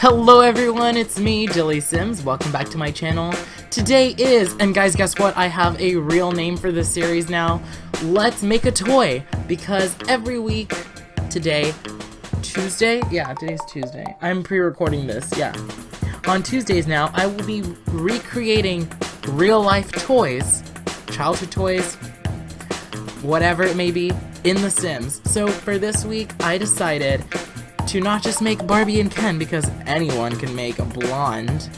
Hello everyone, it's me, DillysSims. Welcome back to my channel. Today is, and guys, guess what? I have a real name for this series now. Let's make a toy, because every week, today, Tuesday? Yeah, today's Tuesday. I'm pre-recording this, yeah. On Tuesdays now, I will be recreating real-life toys, childhood toys, whatever it may be, in The Sims. So for this week, I decided to not just make Barbie and Ken, because anyone can make a blonde.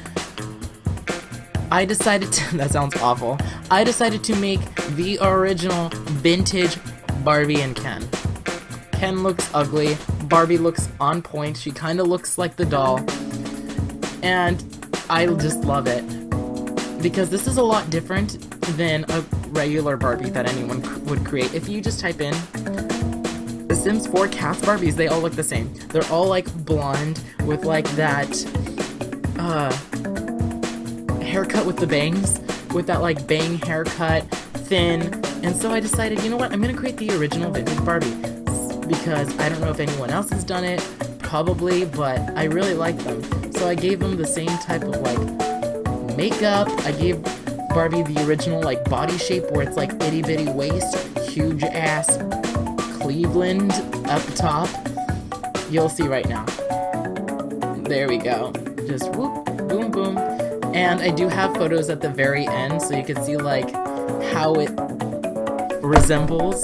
I decided to, that sounds awful, I decided to make the original vintage Barbie and Ken. Ken looks ugly, Barbie looks on point, she kinda looks like the doll, and I just love it. Because this is a lot different than a regular Barbie that anyone would create. If you just type in The Sims 4 CAS Barbies, they all look the same. They're all like blonde with like that haircut with the bangs, with that like bang haircut, thin. And so I decided, you know what, I'm gonna create the original vintage Barbie, because I don't know if anyone else has done it, probably, but I really like them. So I gave them the same type of like makeup. I gave Barbie the original like body shape where it's like itty bitty waist, huge ass Cleveland up top. You'll see right now. There we go. Just whoop, boom, boom. And I do have photos at the very end so you can see like how it resembles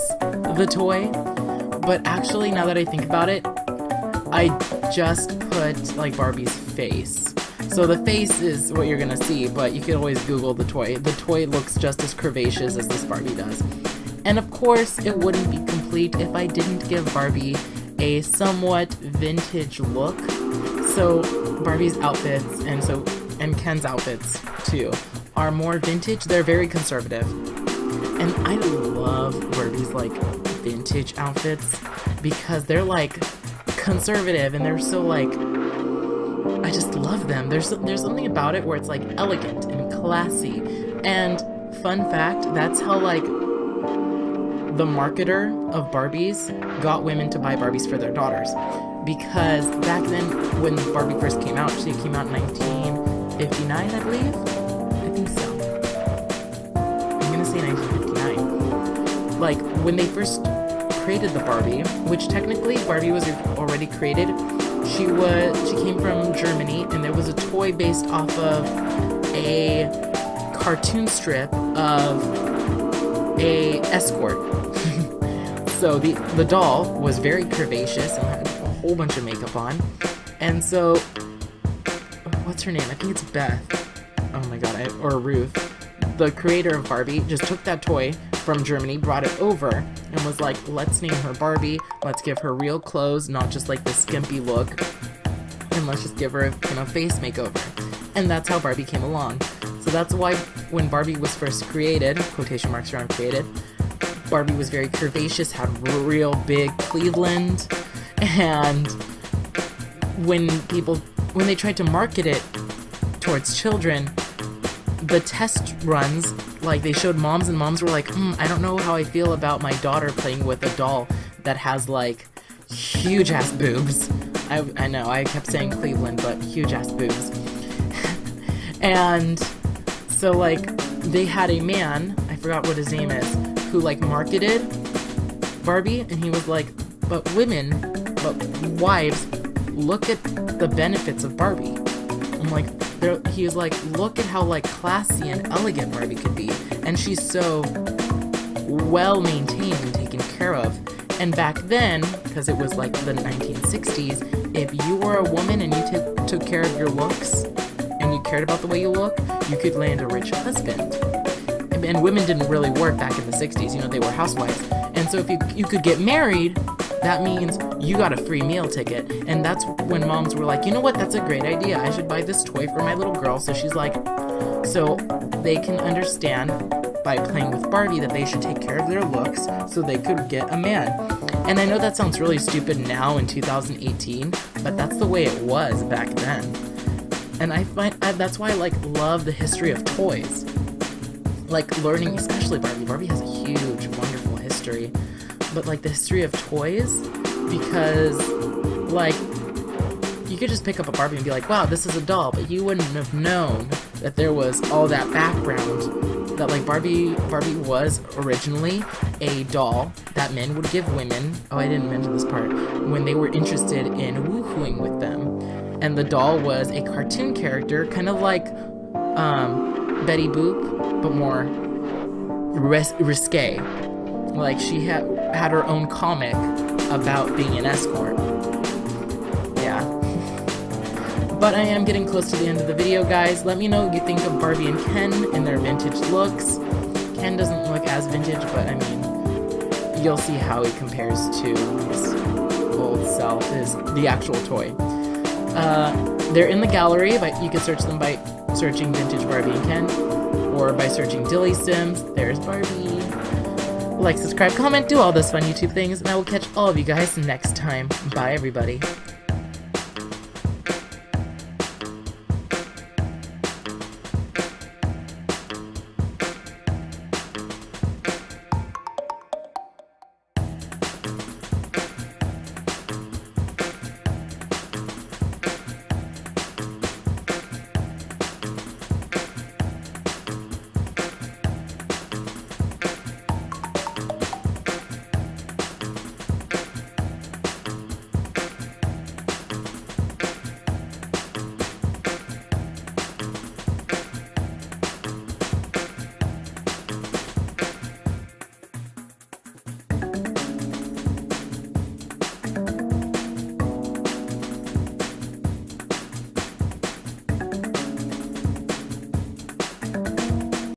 the toy. But actually, now that I think about it, I just put like Barbie's face. So the face is what you're gonna see, but you can always Google the toy. The toy looks just as curvaceous as this Barbie does. And of course, it wouldn't be complete if I didn't give Barbie a somewhat vintage look. So Barbie's outfits and Ken's outfits too are more vintage. They're very conservative. And I love Barbie's like vintage outfits because they're like conservative and they're so like, I just love them. There's something about it where it's like elegant and classy. And fun fact, that's how like the marketer of Barbies got women to buy Barbies for their daughters. Because back then, when Barbie first came out, she came out in 1959, I believe? I think so. I'm gonna say 1959. Like, when they first created the Barbie, which technically Barbie was already created, she came from Germany, and there was a toy based off of a cartoon strip of a escort. So the doll was very curvaceous and had a whole bunch of makeup on. And so, what's her name? I think it's Beth. Oh my god, or Ruth. The creator of Barbie just took that toy from Germany, brought it over, and was like, let's name her Barbie, let's give her real clothes, not just like the skimpy look, and let's just give her a face makeover. And that's how Barbie came along. So that's why when Barbie was first created, quotation marks around created, Barbie was very curvaceous, had real big Cleveland, and when they tried to market it towards children, the test runs, like they showed moms, and moms were like, I don't know how I feel about my daughter playing with a doll that has like huge ass boobs. I know, I kept saying Cleveland, but huge ass boobs. And so like they had a man, I forgot what his name is, who like marketed Barbie, and he was like, but wives, look at the benefits of Barbie. I'm like, he was like, look at how like classy and elegant Barbie could be, and she's so well maintained and taken care of. And back then, because it was like the 1960s, if you were a woman and you took care of your looks and you cared about the way you look, you could land a rich husband. And women didn't really work back in the 60s, they were housewives. And so if you could get married, that means you got a free meal ticket. And that's when moms were like, you know what, that's a great idea. I should buy this toy for my little girl. So she's like, so they can understand by playing with Barbie that they should take care of their looks so they could get a man. And I know that sounds really stupid now in 2018, but that's the way it was back then. And I find that's why I like love the history of toys. Like learning, especially Barbie. Barbie has a huge, wonderful history. But like the history of toys, because like you could just pick up a Barbie and be like, wow, this is a doll, but you wouldn't have known that there was all that background, that like Barbie was originally a doll that men would give women, oh, I didn't mention this part, when they were interested in woohooing with them. And the doll was a cartoon character, kind of like Betty Boop, but more risque. Like she had her own comic about being an escort. Yeah. But I am getting close to the end of the video, guys. Let me know what you think of Barbie and Ken in their vintage looks. Ken doesn't look as vintage, but I mean, you'll see how he compares to his old self, the actual toy. They're in the gallery, but you can search them by searching Vintage Barbie and Ken, or by searching DillysSims. There's Barbie. Like, subscribe, comment, do all those fun YouTube things, and I will catch all of you guys next time. Bye, everybody.